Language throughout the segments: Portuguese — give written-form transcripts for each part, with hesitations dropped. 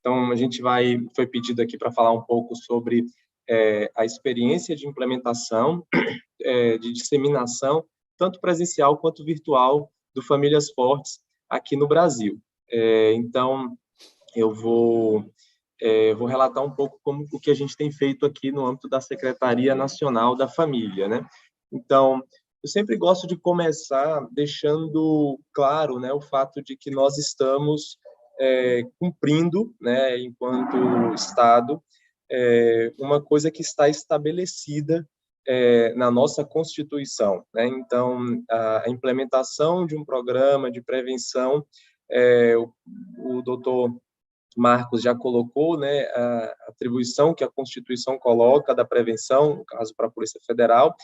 Então, foi pedido aqui para falar um pouco sobre a experiência de implementação, de disseminação, tanto presencial quanto virtual, do Famílias Fortes aqui no Brasil. Então, eu vou relatar um pouco como o que a gente tem feito aqui no âmbito da Secretaria Nacional da Família, né? Então, eu sempre gosto de começar deixando claro, né, o fato de que nós estamos cumprindo, né, enquanto Estado, uma coisa que está estabelecida na nossa Constituição, né? Então, a implementação de um programa de prevenção, o doutor Marcos já colocou, né, a atribuição que a Constituição coloca da prevenção, no caso para a Polícia Federal,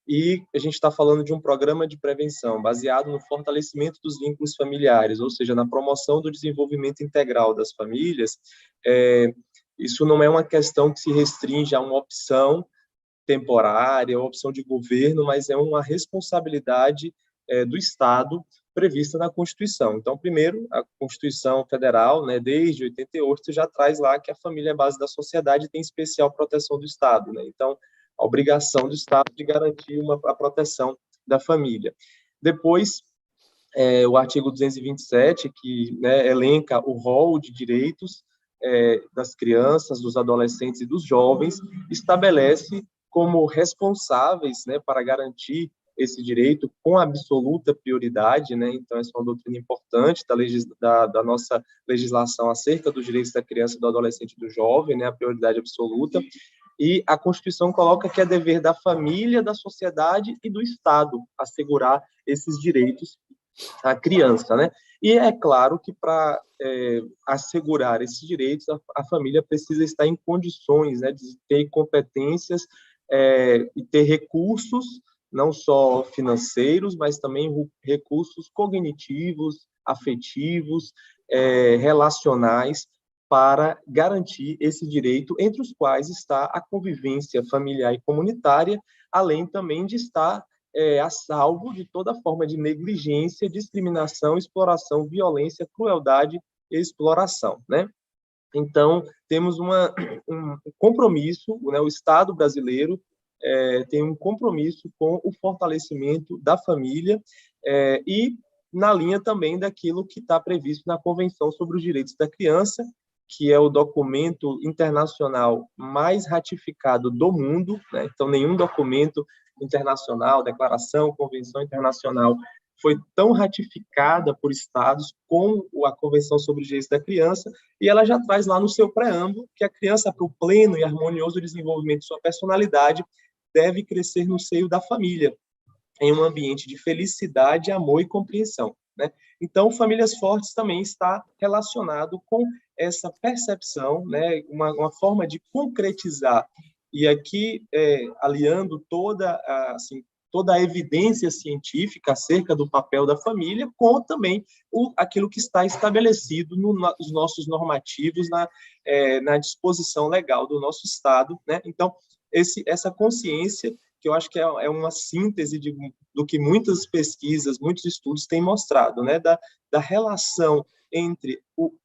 e a gente está falando de um programa de prevenção baseado no fortalecimento dos vínculos familiares, ou seja, na promoção do desenvolvimento integral das famílias. Isso não é uma questão que se restringe a uma opção temporária, uma opção de governo, mas é uma responsabilidade do Estado prevista na Constituição. Então, primeiro, a Constituição Federal, né, desde 88, já traz lá que a família é a base da sociedade e tem especial proteção do Estado, né? Então, a obrigação do Estado de garantir a proteção da família. Depois, o artigo 227, que, né, elenca o rol de direitos das crianças, dos adolescentes e dos jovens, estabelece como responsáveis, né, para garantir esse direito com absoluta prioridade, né? Então, essa é uma doutrina importante da nossa legislação acerca dos direitos da criança, do adolescente e do jovem, né? A prioridade absoluta. E a Constituição coloca que é dever da família, da sociedade e do Estado assegurar esses direitos à criança, né? E é claro que para assegurar esses direitos, a família precisa estar em condições, né, de ter competências e ter recursos, não só financeiros, mas também recursos cognitivos, afetivos, relacionais, para garantir esse direito, entre os quais está a convivência familiar e comunitária, além também de estar a salvo de toda forma de negligência, discriminação, exploração, violência, crueldade e exploração, né? Então, temos um compromisso, né? O Estado brasileiro tem um compromisso com o fortalecimento da família e na linha também daquilo que está previsto na Convenção sobre os Direitos da Criança, que é o documento internacional mais ratificado do mundo, né? Então, nenhum documento internacional, declaração, convenção internacional foi tão ratificada por estados como a Convenção sobre os Direitos da Criança, e ela já traz lá no seu preâmbulo que a criança, para o pleno e harmonioso desenvolvimento de sua personalidade, deve crescer no seio da família, em um ambiente de felicidade, amor e compreensão, né? Então, Famílias Fortes também está relacionado com essa percepção, né? Uma forma de concretizar, e aqui aliando toda a evidência científica acerca do papel da família, com também aquilo que está estabelecido nos nossos normativos, na disposição legal do nosso Estado, né? Então, essa consciência, que eu acho que é uma síntese do que muitas pesquisas, muitos estudos têm mostrado, né? Da relação entre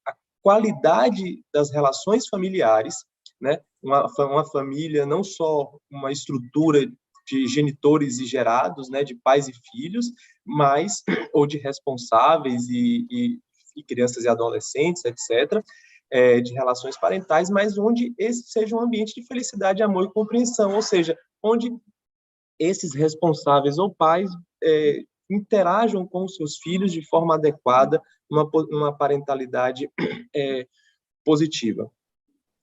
a qualidade das relações familiares, né? Uma família, não só uma estrutura de genitores e gerados, né, de pais e filhos, mas ou de responsáveis e crianças e adolescentes, etc., de relações parentais, mas onde esse seja um ambiente de felicidade, amor e compreensão, ou seja, onde esses responsáveis ou pais interajam com os seus filhos de forma adequada, uma parentalidade positiva.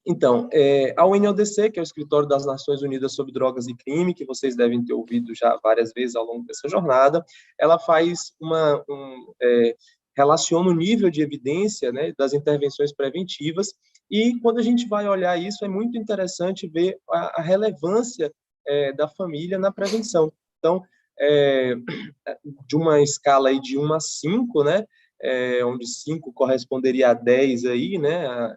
Então, a UNODC, que é o Escritório das Nações Unidas sobre Drogas e Crime, que vocês devem ter ouvido já várias vezes ao longo dessa jornada, ela faz relaciona o nível de evidência, né, das intervenções preventivas, e quando a gente vai olhar isso, é muito interessante ver a relevância da família na prevenção. Então, de uma escala aí de 1 a 5, né, onde 5 corresponderia a 10 aí, né,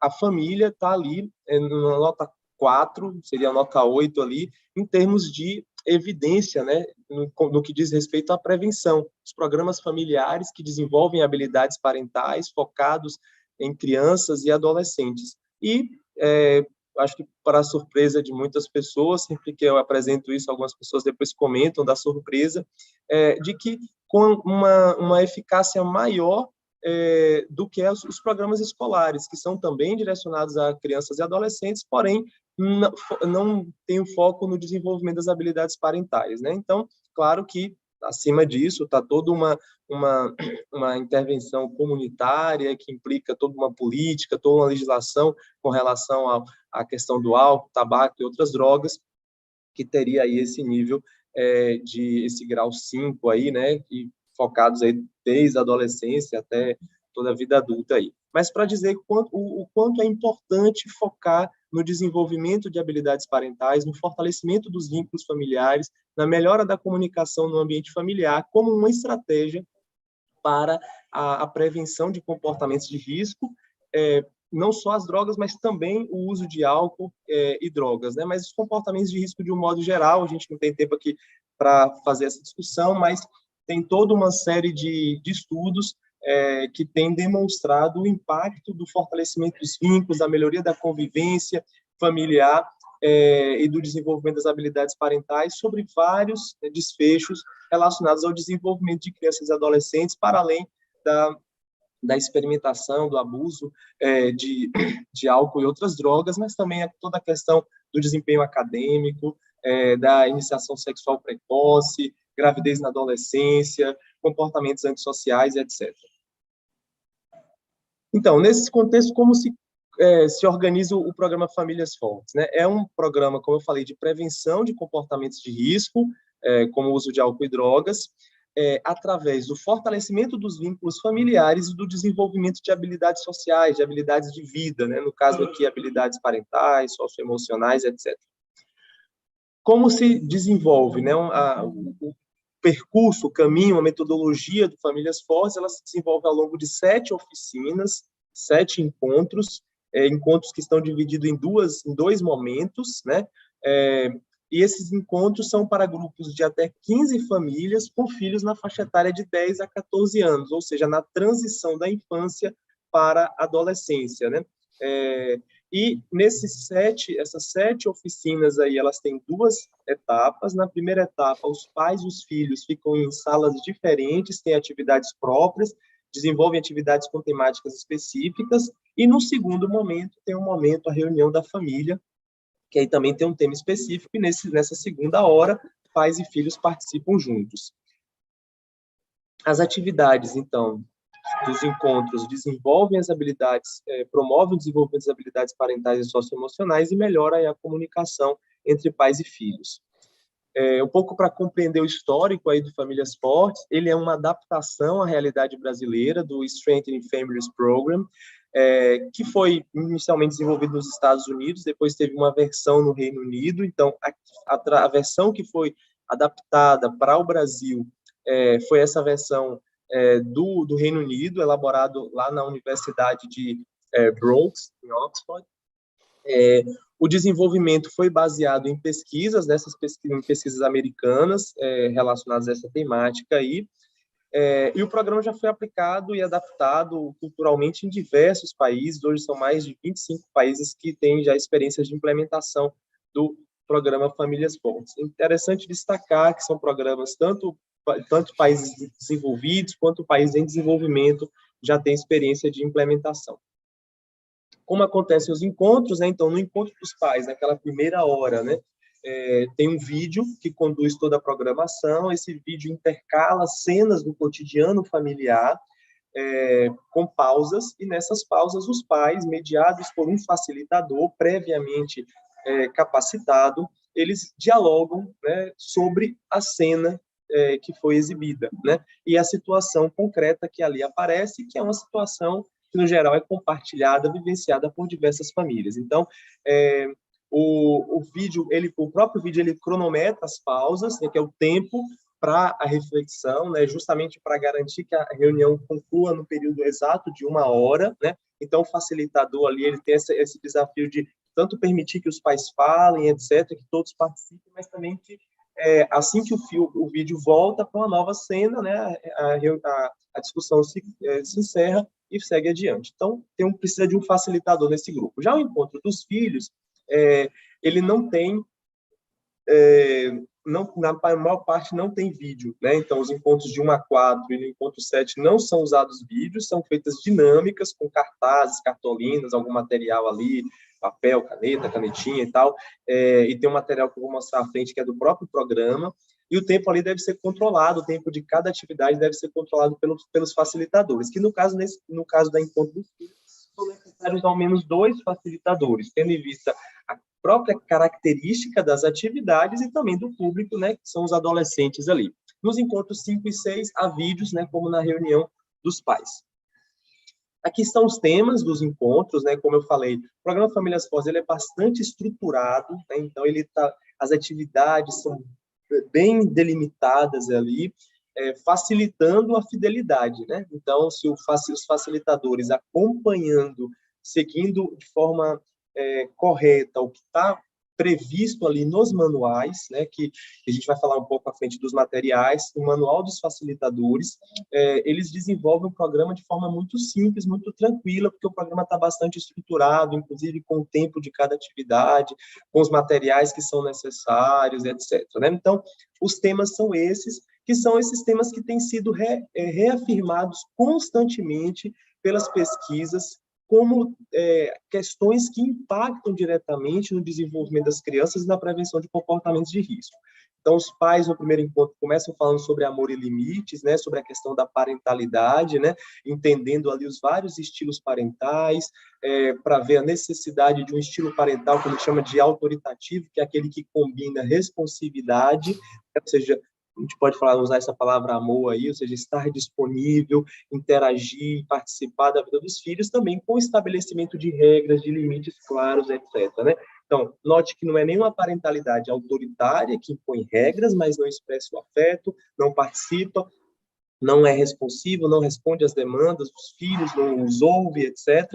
a família está ali na nota 4, seria a nota 8 ali, em termos de evidência, né, no que diz respeito à prevenção. Os programas familiares que desenvolvem habilidades parentais focados em crianças e adolescentes. E acho que, para a surpresa de muitas pessoas, sempre que eu apresento isso, algumas pessoas depois comentam da surpresa, de que com uma eficácia maior do que os programas escolares, que são também direcionados a crianças e adolescentes, porém, não tem o foco no desenvolvimento das habilidades parentais, né? Então, claro que, acima disso, está toda uma intervenção comunitária que implica toda uma política, toda uma legislação com relação à questão do álcool, tabaco e outras drogas, que teria aí esse nível esse grau 5 aí, né, e focados aí desde a adolescência até toda a vida adulta aí. Mas para dizer o quanto é importante focar no desenvolvimento de habilidades parentais, no fortalecimento dos vínculos familiares, na melhora da comunicação no ambiente familiar, como uma estratégia para a prevenção de comportamentos de risco, não só as drogas, mas também o uso de álcool e drogas, né? Mas os comportamentos de risco de um modo geral, a gente não tem tempo aqui para fazer essa discussão, mas tem toda uma série de estudos que têm demonstrado o impacto do fortalecimento dos vínculos, da melhoria da convivência familiar e do desenvolvimento das habilidades parentais sobre vários desfechos relacionados ao desenvolvimento de crianças e adolescentes, para além da experimentação, do abuso de álcool e outras drogas, mas também toda a questão do desempenho acadêmico, da iniciação sexual precoce, gravidez na adolescência, comportamentos antissociais, etc. Então, nesse contexto, como se organiza o programa Famílias Fortes, né? É um programa, como eu falei, de prevenção de comportamentos de risco, como o uso de álcool e drogas, através do fortalecimento dos vínculos familiares e do desenvolvimento de habilidades sociais, de habilidades de vida, né? No caso aqui, habilidades parentais, socioemocionais, etc. Como se desenvolve, né? O percurso, o caminho, a metodologia do Famílias Fortes, ela se desenvolve ao longo de 7 oficinas, 7 encontros, encontros que estão divididos em dois momentos, né? E esses encontros são para grupos de até 15 famílias com filhos na faixa etária de 10 a 14 anos, ou seja, na transição da infância para a adolescência, né? E essas 7 oficinas aí, elas têm 2 etapas. Na primeira etapa, os pais e os filhos ficam em salas diferentes, têm atividades próprias, desenvolvem atividades com temáticas específicas, e no segundo momento, tem um momento, a reunião da família, que aí também tem um tema específico, e nessa segunda hora, pais e filhos participam juntos. As atividades, então, dos encontros desenvolvem as habilidades, promovem o desenvolvimento das habilidades parentais e socioemocionais e melhora aí a comunicação entre pais e filhos. Um pouco para compreender o histórico aí do Famílias Fortes, ele é uma adaptação à realidade brasileira do Strengthening Families Program, que foi inicialmente desenvolvido nos Estados Unidos, depois teve uma versão no Reino Unido. Então, a versão que foi adaptada para o Brasil foi essa versão do Reino Unido, elaborado lá na Universidade de Brookes, em Oxford. O desenvolvimento foi baseado em pesquisas, em pesquisas americanas relacionadas a essa temática aí, e o programa já foi aplicado e adaptado culturalmente em diversos países. Hoje são mais de 25 países que têm já experiências de implementação do programa Famílias Fortes. Interessante destacar que são programas tanto países desenvolvidos quanto países em desenvolvimento já têm experiência de implementação. Como acontecem os encontros, né? Então, no encontro dos pais, naquela primeira hora, né, tem um vídeo que conduz toda a programação. Esse vídeo intercala cenas do cotidiano familiar, com pausas, e nessas pausas os pais, mediados por um facilitador previamente capacitado, eles dialogam, né, sobre a cena que foi exibida, né, e a situação concreta que ali aparece, que é uma situação que, no geral, é compartilhada, vivenciada por diversas famílias. Então, o próprio vídeo, ele cronometra as pausas, né, que é o tempo para a reflexão, né, justamente para garantir que a reunião conclua no período exato de 1 hora, né? Então, o facilitador ali, ele tem esse desafio de tanto permitir que os pais falem, etc., que todos participem, mas também que assim que o vídeo volta para uma nova cena, né, a discussão se encerra e segue adiante. Então, precisa de um facilitador nesse grupo. Já o encontro dos filhos, ele não tem, na maior parte não tem vídeo, né? Então, os encontros de 1 a 4 e no encontro 7 não são usados vídeos, são feitas dinâmicas com cartazes, cartolinas, algum material ali, papel, caneta, canetinha e tal, e tem um material que eu vou mostrar à frente que é do próprio programa, e o tempo ali deve ser controlado, o tempo de cada atividade deve ser controlado pelos facilitadores, que no caso da encontro dos filhos, são necessários ao menos 2 facilitadores, tendo em vista a própria característica das atividades e também do público, né, que são os adolescentes ali. Nos encontros 5 e 6, há vídeos, né, como na reunião dos pais. Aqui estão os temas dos encontros, né, como eu falei, o programa Famílias Fortes ele é bastante estruturado, né, então as atividades são bem delimitadas ali, facilitando a fidelidade, né? Então, se os facilitadores acompanhando, seguindo de forma correta o que está previsto ali nos manuais, né, que a gente vai falar um pouco à frente dos materiais, o manual dos facilitadores, eles desenvolvem o programa de forma muito simples, muito tranquila, porque o programa está bastante estruturado, inclusive com o tempo de cada atividade, com os materiais que são necessários, etc. Né? Então, os temas são esses, que são esses temas que têm sido reafirmados constantemente pelas pesquisas como questões que impactam diretamente no desenvolvimento das crianças e na prevenção de comportamentos de risco. Então, os pais, no primeiro encontro, começam falando sobre amor e limites, né, sobre a questão da parentalidade, né, entendendo ali os vários estilos parentais, para ver a necessidade de um estilo parental que ele chama de autoritativo, que é aquele que combina responsividade, ou seja, a gente pode usar essa palavra amor aí, ou seja, estar disponível, interagir, participar da vida dos filhos, também com o estabelecimento de regras, de limites claros, etc. Né? Então, note que não é nenhuma parentalidade autoritária que impõe regras, mas não expressa o afeto, não participa, não é responsivo, não responde às demandas dos filhos, não os ouve, etc.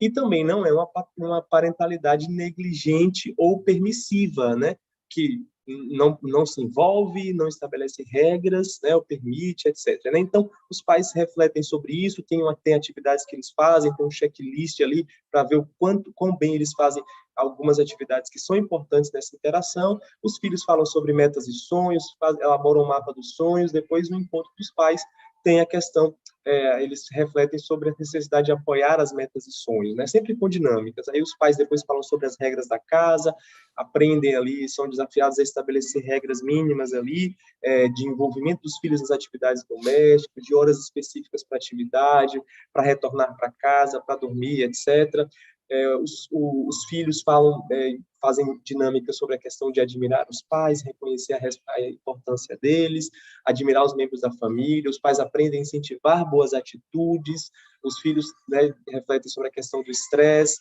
E também não é uma parentalidade negligente ou permissiva, né? Que não se envolve, não estabelece regras, né, ou permite, etc. Né? Então, os pais refletem sobre isso, tem atividades que eles fazem, tem um checklist ali para ver quão bem eles fazem algumas atividades que são importantes nessa interação. Os filhos falam sobre metas e sonhos, elaboram um mapa dos sonhos, depois no encontro dos pais tem a questão, eles refletem sobre a necessidade de apoiar as metas e sonhos, né? Sempre com dinâmicas. Aí os pais depois falam sobre as regras da casa, aprendem ali, são desafiados a estabelecer regras mínimas ali, de envolvimento dos filhos nas atividades domésticas, de horas específicas para atividade, para retornar para casa, para dormir, etc. Os filhos fazem dinâmica sobre a questão de admirar os pais, reconhecer a importância deles, admirar os membros da família, os pais aprendem a incentivar boas atitudes, os filhos, né, refletem sobre a questão do estresse.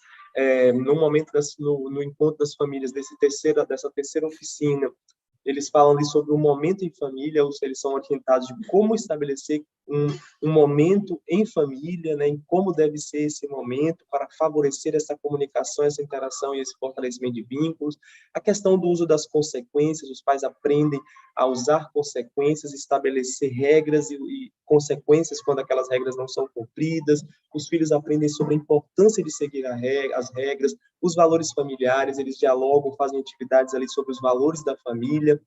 No momento no encontro das famílias dessa terceira oficina, eles falam ali sobre o momento em família, ou seja, eles são orientados de como estabelecer um momento em família, né, em como deve ser esse momento para favorecer essa comunicação, essa interação e esse fortalecimento de vínculos. A questão do uso das consequências, os pais aprendem a usar consequências, estabelecer regras e consequências quando aquelas regras não são cumpridas. Os filhos aprendem sobre a importância de seguir as regras, os valores familiares, eles dialogam, fazem atividades ali sobre os valores da família,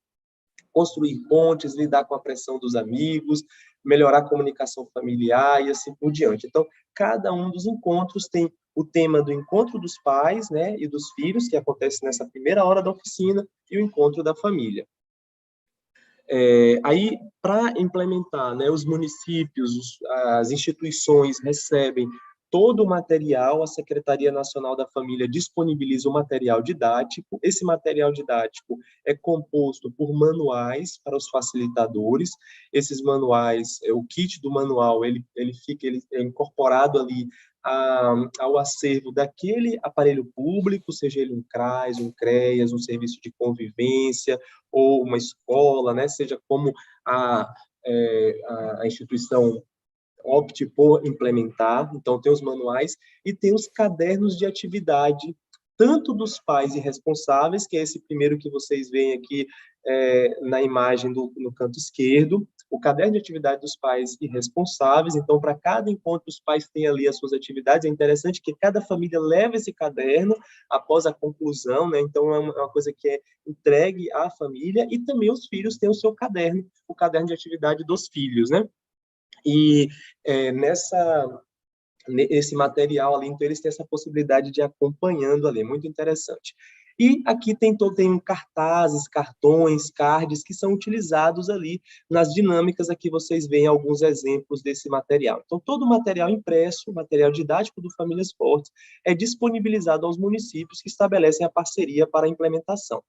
construir pontes, lidar com a pressão dos amigos, melhorar a comunicação familiar e assim por diante. Então, cada um dos encontros tem o tema do encontro dos pais, né, e dos filhos, que acontece nessa primeira hora da oficina, e o encontro da família. Aí, para implementar, né, os municípios, as instituições recebem todo o material, a Secretaria Nacional da Família disponibiliza o material didático. Esse material didático é composto por manuais para os facilitadores. Esses manuais, o kit do manual, ele é incorporado ali ao acervo daquele aparelho público, seja ele um CRAS, um CREAS, um serviço de convivência, ou uma escola, né? Seja como a instituição opte por implementar. Então, tem os manuais e tem os cadernos de atividade tanto dos pais irresponsáveis, que é esse primeiro que vocês veem aqui na imagem no canto esquerdo, o caderno de atividade dos pais irresponsáveis. Então, para cada encontro, os pais têm ali as suas atividades. É interessante que cada família leva esse caderno após a conclusão, né? Então, é uma coisa que é entregue à família, e também os filhos têm o seu caderno, o caderno de atividade dos filhos, né? E esse material ali, então eles têm essa possibilidade de ir acompanhando ali, muito interessante. E aqui tem cartazes, cartões, cards, que são utilizados ali nas dinâmicas. Aqui vocês veem alguns exemplos desse material. Então, todo o material impresso, o material didático do Famílias Fortes, é disponibilizado aos municípios que estabelecem a parceria para a implementação.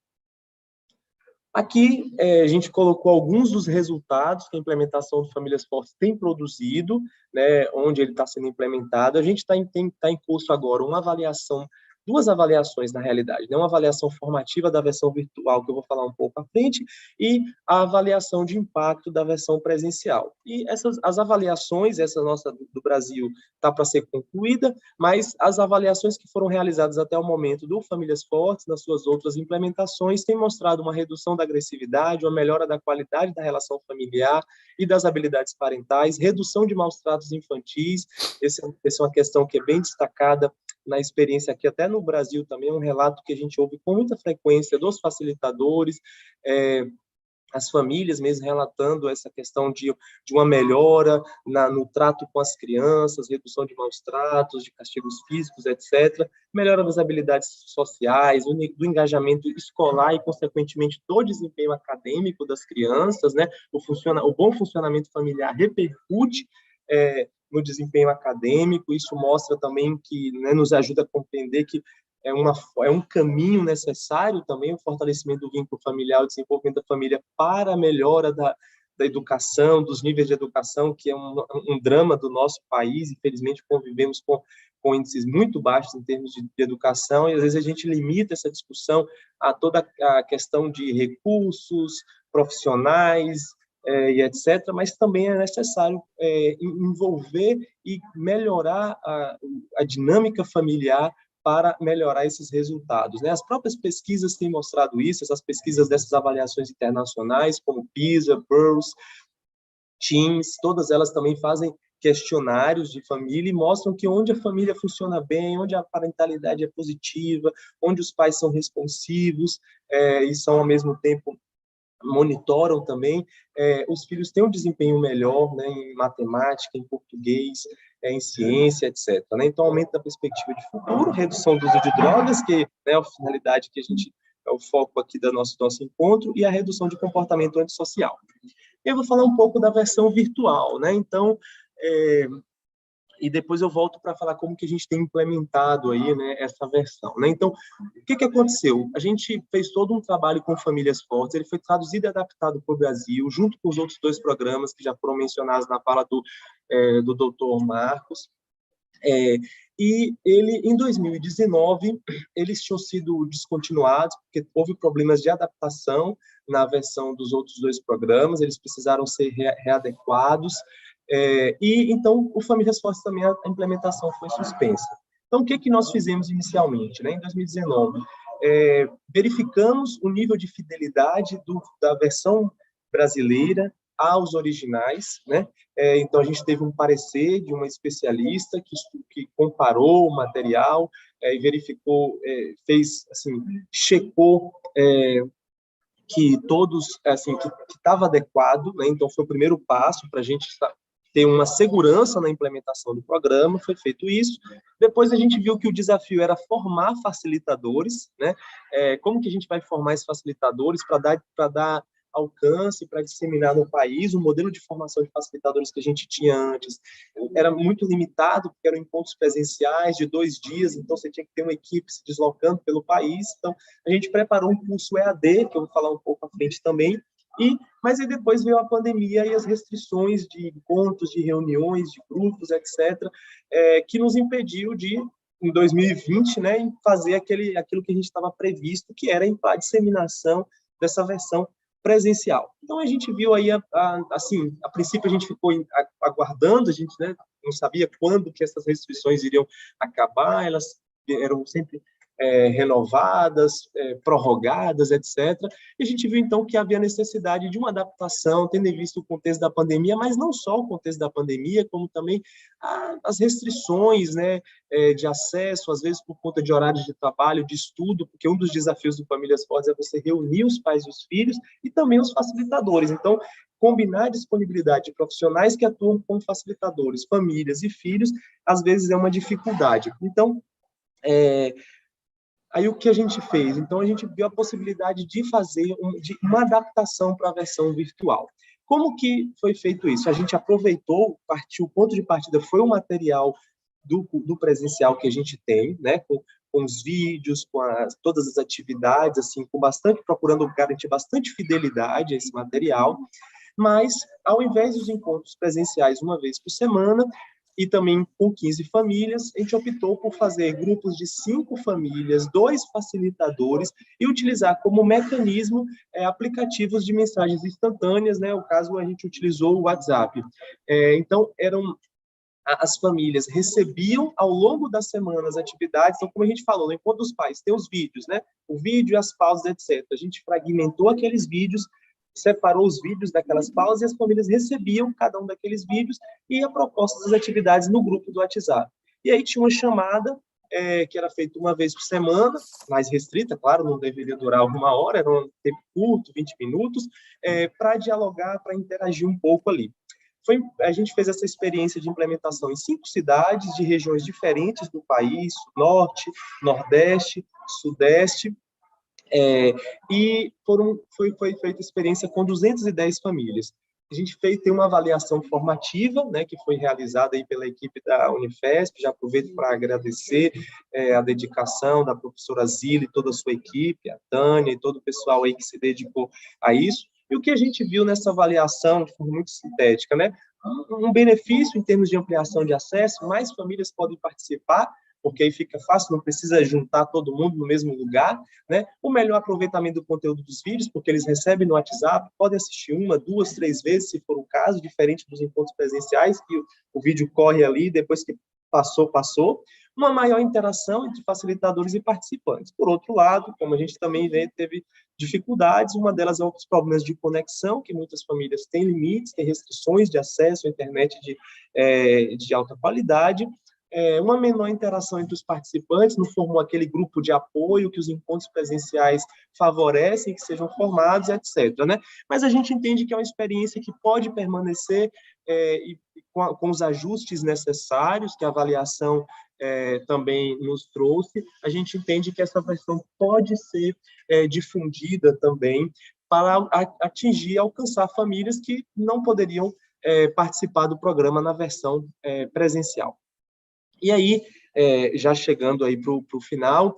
Aqui, a gente colocou alguns dos resultados que a implementação do Famílias Fortes tem produzido, né, onde ele está sendo implementado. A gente está em curso agora duas avaliações, na realidade, né? Uma avaliação formativa da versão virtual, que eu vou falar um pouco à frente, e a avaliação de impacto da versão presencial. E as avaliações, essa nossa do Brasil, está para ser concluída, mas as avaliações que foram realizadas até o momento do Famílias Fortes, nas suas outras implementações, têm mostrado uma redução da agressividade, uma melhora da qualidade da relação familiar e das habilidades parentais, redução de maus tratos infantis. Essa é uma questão que é bem destacada na experiência aqui, até no Brasil também, é um relato que a gente ouve com muita frequência dos facilitadores, as famílias mesmo relatando essa questão de uma melhora no trato com as crianças, redução de maus tratos, de castigos físicos, etc., melhora das habilidades sociais, do engajamento escolar e, consequentemente, do desempenho acadêmico das crianças, né? O bom funcionamento familiar repercute no desempenho acadêmico. Isso mostra também que, né, nos ajuda a compreender que é um caminho necessário também o fortalecimento do vínculo familiar, o desenvolvimento da família para a melhora da educação, dos níveis de educação, que é um drama do nosso país. Infelizmente, convivemos com índices muito baixos em termos de educação, e às vezes a gente limita essa discussão a toda a questão de recursos profissionais, e etc., mas também é necessário envolver e melhorar a dinâmica familiar para melhorar esses resultados, né? As próprias pesquisas têm mostrado isso, essas pesquisas dessas avaliações internacionais, como PISA, Burroughs, Teams, todas elas também fazem questionários de família e mostram que onde a família funciona bem, onde a parentalidade é positiva, onde os pais são responsivos e são, ao mesmo tempo, monitoram também, os filhos têm um desempenho melhor, né, em matemática, em português, em ciência, etc., né? Então, aumento da perspectiva de futuro, redução do uso de drogas, que, né, é a finalidade que é o foco aqui do nosso encontro, e a redução de comportamento antissocial. Eu vou falar um pouco da versão virtual, né? Então, e depois eu volto para falar como que a gente tem implementado aí, né, essa versão, né? Então, o que aconteceu? A gente fez todo um trabalho com Famílias Fortes, ele foi traduzido e adaptado para o Brasil, junto com os outros dois programas que já foram mencionados na fala do Dr. Marcos. E em 2019, eles tinham sido descontinuados, porque houve problemas de adaptação na versão dos outros dois programas, eles precisaram ser readequados, e então o Famílias Fortes também, a implementação foi suspensa. Então, o que nós fizemos inicialmente, né? Em 2019, verificamos o nível de fidelidade da versão brasileira aos originais, né? Então, a gente teve um parecer de uma especialista que comparou o material e verificou, checou que todos, que estava adequado, né? Então, foi o primeiro passo para a gente ter uma segurança na implementação do programa, foi feito isso. Depois a gente viu que o desafio era formar facilitadores, né? Como que a gente vai formar esses facilitadores para dar alcance, para disseminar no país? O modelo de formação de facilitadores que a gente tinha antes era muito limitado, porque eram encontros presenciais de 2 dias, então você tinha que ter uma equipe se deslocando pelo país. Então, a gente preparou um curso EAD, que eu vou falar um pouco à frente também, mas aí depois veio a pandemia e as restrições de encontros, de reuniões, de grupos, etc., que nos impediu de, em 2020, né, fazer aquilo que a gente estava previsto, que era a disseminação dessa versão presencial. Então, a gente viu aí, assim, a princípio a gente ficou aguardando, a gente, né, não sabia quando que essas restrições iriam acabar, elas eram sempre renovadas, prorrogadas, etc. E a gente viu, então, que havia necessidade de uma adaptação, tendo em vista o contexto da pandemia, mas não só o contexto da pandemia, como também as restrições, né, de acesso, às vezes por conta de horários de trabalho, de estudo, porque um dos desafios do Famílias Fortes é você reunir os pais e os filhos e também os facilitadores. Então, combinar a disponibilidade de profissionais que atuam como facilitadores, famílias e filhos, às vezes é uma dificuldade. Então, aí o que a gente fez? Então, a gente viu a possibilidade de fazer uma adaptação para a versão virtual. Como que foi feito isso? A gente aproveitou, o ponto de partida foi o material do presencial que a gente tem, né, com os vídeos, todas as atividades, assim, procurando garantir bastante fidelidade a esse material, mas, ao invés dos encontros presenciais uma vez por semana, e também com 15 famílias, a gente optou por fazer grupos de 5 famílias, 2 facilitadores, e utilizar como mecanismo aplicativos de mensagens instantâneas, né? O caso, a gente utilizou o WhatsApp. Então, as famílias recebiam ao longo da semana as atividades. Então, como a gente falou, no encontro dos pais, tem os vídeos, né? O vídeo, as pausas, etc. A gente fragmentou aqueles vídeos, separou os vídeos daquelas pausas e as famílias recebiam cada um daqueles vídeos e a proposta das atividades no grupo do WhatsApp. E aí tinha uma chamada que era feita uma vez por semana, mais restrita, claro, não deveria durar 1 hora, era um tempo curto, 20 minutos, para dialogar, para interagir um pouco ali. A gente fez essa experiência de implementação em 5 cidades de regiões diferentes do país, norte, nordeste, sudeste, e foi feita experiência com 210 famílias. A gente tem uma avaliação formativa, né, que foi realizada aí pela equipe da Unifesp. Já aproveito para agradecer a dedicação da professora Zila e toda a sua equipe, a Tânia e todo o pessoal aí que se dedicou a isso. E o que a gente viu nessa avaliação, de forma muito sintética, né? Um benefício em termos de ampliação de acesso, mais famílias podem participar, porque aí fica fácil, não precisa juntar todo mundo no mesmo lugar, né? O melhor aproveitamento do conteúdo dos vídeos, porque eles recebem no WhatsApp, podem assistir 1, 2, 3 vezes, se for o caso, diferente dos encontros presenciais, que o vídeo corre ali, depois que passou, passou. Uma maior interação entre facilitadores e participantes. Por outro lado, como a gente também teve dificuldades, uma delas é os problemas de conexão, que muitas famílias têm limites, têm restrições de acesso à internet de alta qualidade, uma menor interação entre os participantes, não formou aquele grupo de apoio que os encontros presenciais favorecem, que sejam formados, etc., né? Mas a gente entende que é uma experiência que pode permanecer e com os ajustes necessários que a avaliação também nos trouxe. A gente entende que essa versão pode ser difundida também para atingir, alcançar famílias que não poderiam participar do programa na versão presencial. E aí, já chegando aí para o final,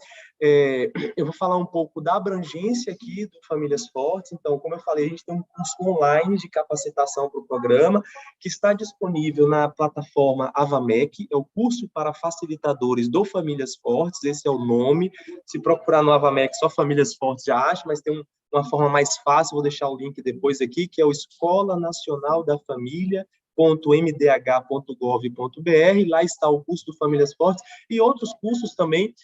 eu vou falar um pouco da abrangência aqui do Famílias Fortes. Então, como eu falei, a gente tem um curso online de capacitação para o programa, que está disponível na plataforma Avamec, é o curso para facilitadores do Famílias Fortes, esse é o nome. Se procurar no Avamec, só Famílias Fortes já acha, mas tem uma forma mais fácil, vou deixar o link depois aqui, que é o Escola Nacional da Família, .mdh.gov.br, lá está o curso do Famílias Fortes e outros cursos também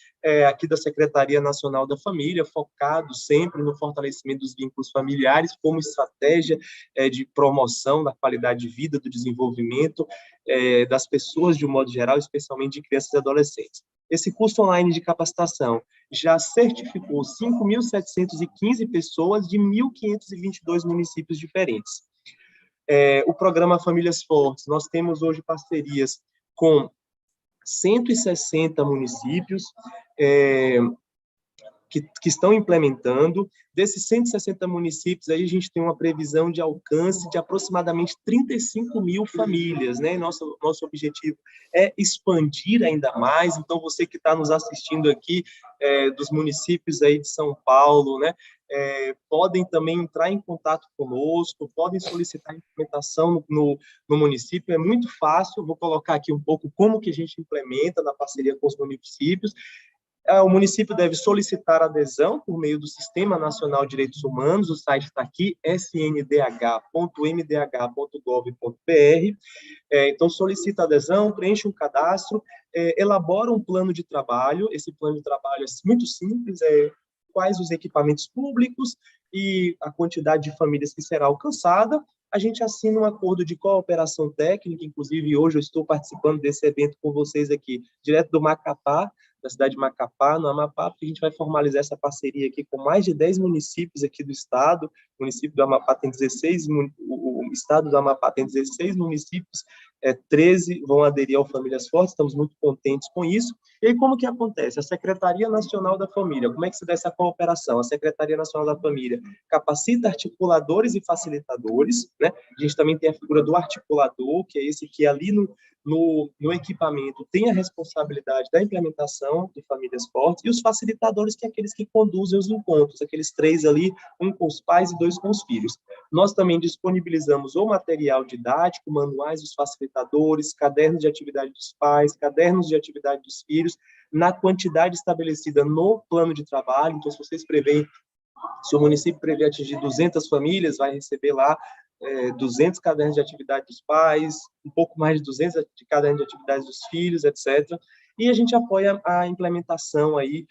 aqui da Secretaria Nacional da Família, focados sempre no fortalecimento dos vínculos familiares como estratégia de promoção da qualidade de vida, do desenvolvimento das pessoas de um modo geral, especialmente de crianças e adolescentes. Esse curso online de capacitação já certificou 5.715 pessoas de 1.522 municípios diferentes. O programa Famílias Fortes, nós temos hoje parcerias com 160 municípios que estão implementando. Desses 160 municípios, aí a gente tem uma previsão de alcance de aproximadamente 35 mil famílias, né? Nosso objetivo é expandir ainda mais. Então, você que está nos assistindo aqui dos municípios aí de São Paulo, né? Podem também entrar em contato conosco, podem solicitar implementação no município, é muito fácil. Vou colocar aqui um pouco como que a gente implementa na parceria com os municípios. O município deve solicitar adesão por meio do Sistema Nacional de Direitos Humanos, o site está aqui, sndh.mdh.gov.br. Então, solicita adesão, preenche um cadastro, elabora um plano de trabalho. Esse plano de trabalho é muito simples, quais os equipamentos públicos e a quantidade de famílias que será alcançada. A gente assina um acordo de cooperação técnica, inclusive hoje eu estou participando desse evento com vocês aqui, direto do Macapá, da cidade de Macapá, no Amapá, porque a gente vai formalizar essa parceria aqui com mais de 10 municípios aqui do estado. O município do Amapá tem 16, o estado do Amapá tem 16 municípios, 13 vão aderir ao Famílias Fortes, estamos muito contentes com isso. E aí, como que acontece? A Secretaria Nacional da Família, como é que se dá essa cooperação? A Secretaria Nacional da Família capacita articuladores e facilitadores, né? A gente também tem a figura do articulador, que é esse que ali no equipamento tem a responsabilidade da implementação de Famílias Fortes, e os facilitadores, que é aqueles que conduzem os encontros, aqueles 3 ali, um com os pais e 2 com os filhos. Nós também disponibilizamos o material didático, manuais dos facilitadores, cadernos de atividade dos pais, cadernos de atividade dos filhos, na quantidade estabelecida no plano de trabalho. Então, se vocês preveem, se o município prevê atingir 200 famílias, vai receber lá 200 cadernos de atividade dos pais, um pouco mais de 200 de cadernos de atividade dos filhos, etc. E a gente apoia a implementação aí,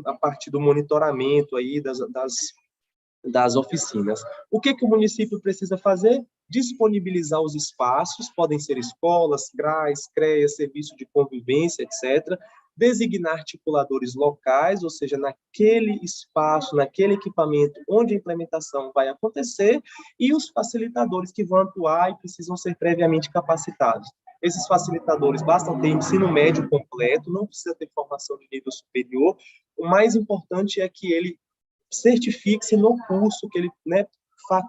a partir do monitoramento aí das oficinas. O que o município precisa fazer? Disponibilizar os espaços, podem ser escolas, CRAs, CREAs, serviço de convivência, etc., designar articuladores locais, ou seja, naquele espaço, naquele equipamento onde a implementação vai acontecer, e os facilitadores que vão atuar e precisam ser previamente capacitados. Esses facilitadores bastam ter ensino médio completo, não precisa ter formação de nível superior. O mais importante é que ele certifique-se no curso, que ele, né,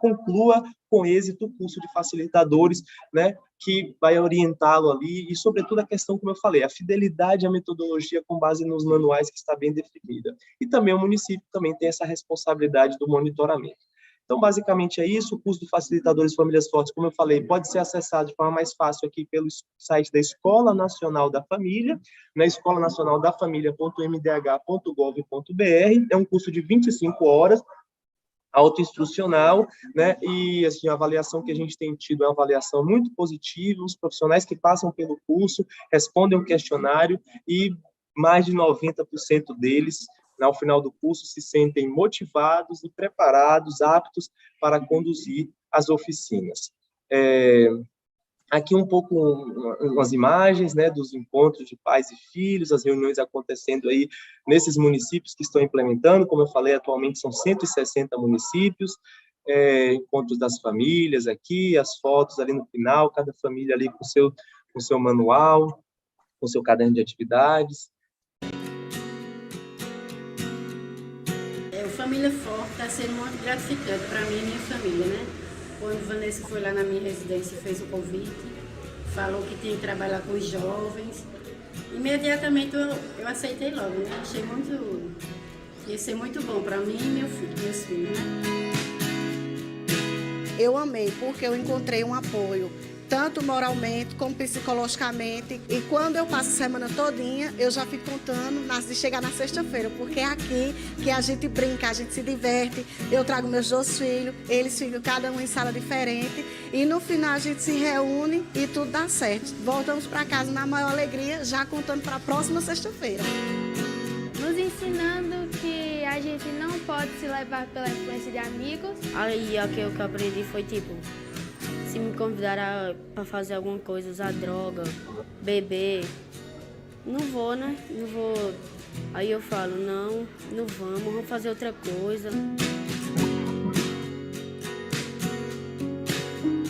conclua com êxito o curso de facilitadores, né, que vai orientá-lo ali, e sobretudo a questão, como eu falei, a fidelidade à metodologia com base nos manuais, que está bem definida. E também o município também tem essa responsabilidade do monitoramento. Então, basicamente é isso. O curso de facilitadores Famílias Fortes, como eu falei, pode ser acessado de forma mais fácil aqui pelo site da Escola Nacional da Família, na escolanacionaldafamilia.mdh.gov.br. É um curso de 25 horas, autoinstrucional, né? E assim, a avaliação que a gente tem tido é uma avaliação muito positiva. Os profissionais que passam pelo curso respondem o questionário e mais de 90% deles, ao final do curso, se sentem motivados e preparados, aptos para conduzir as oficinas. Aqui um pouco umas imagens, né, dos encontros de pais e filhos, as reuniões acontecendo aí nesses municípios que estão implementando. Como eu falei, atualmente são 160 municípios, encontros das famílias aqui, as fotos ali no final, cada família ali com seu manual, com seu caderno de atividades. O Família Forte está sendo muito gratificante para mim e minha família, né? Quando Vanessa foi lá na minha residência e fez o convite, falou que tinha que trabalhar com os jovens, imediatamente eu aceitei logo, né? Achei ia ser muito bom para mim e meus filhos, né? Eu amei, porque eu encontrei um apoio, tanto moralmente como psicologicamente. E quando eu passo a semana todinha, eu já fico contando de chegar na sexta-feira, porque é aqui que a gente brinca, a gente se diverte. Eu trago meus 2 filhos, eles ficam cada um em sala diferente. E no final a gente se reúne e tudo dá certo. Voltamos para casa na maior alegria, já contando para a próxima sexta-feira. Nos ensinando que a gente não pode se levar pela influência de amigos. Aí o que eu aprendi foi tipo, se me convidaram para fazer alguma coisa, usar droga, beber, não vou, né? Não vou. Aí eu falo, não vamos fazer outra coisa.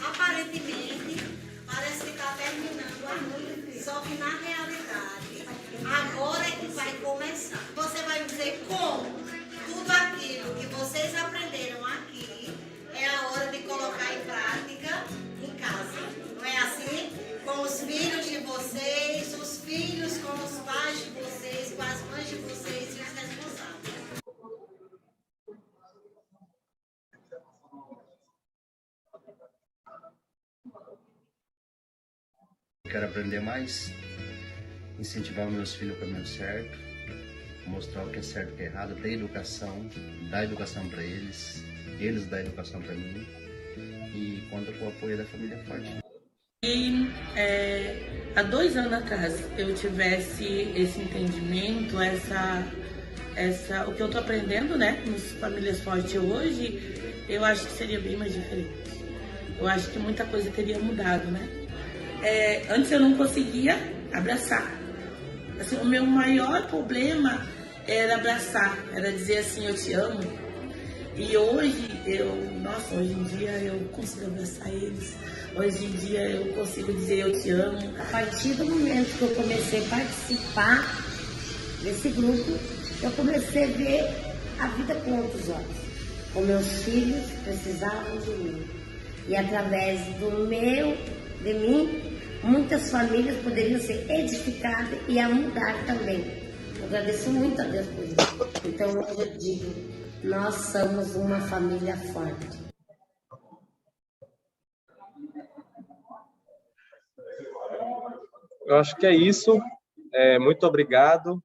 Aparentemente, parece que está terminando a noite, só que na realidade, agora é que vai começar. Você vai dizer como tudo aquilo que vocês aprenderam aqui é a hora de colocar em prática em casa. Não é assim? Com os filhos de vocês, os filhos com os pais de vocês, com as mães de vocês e os responsáveis. Quero aprender mais, incentivar meus filhos para o caminho certo, mostrar o que é certo e o que é errado, ter educação, dar educação para eles dar educação para mim, e conta com o apoio da família forte. E há 2 anos atrás eu tivesse esse entendimento, o que eu estou aprendendo, né, nos Famílias Fortes hoje, eu acho que seria bem mais diferente. Eu acho que muita coisa teria mudado, né? Antes eu não conseguia abraçar. Assim, o meu maior problema era abraçar, era dizer assim, eu te amo. E hoje hoje em dia eu consigo abraçar eles. Hoje em dia eu consigo dizer eu te amo. A partir do momento que eu comecei a participar desse grupo, eu comecei a ver a vida com outros olhos. Como meus filhos precisavam de mim. E através de mim, muitas famílias poderiam ser edificadas e a mudar também. Eu agradeço muito a Deus por isso. Então hoje eu digo, nós somos uma família forte. Eu acho que é isso. Muito obrigado.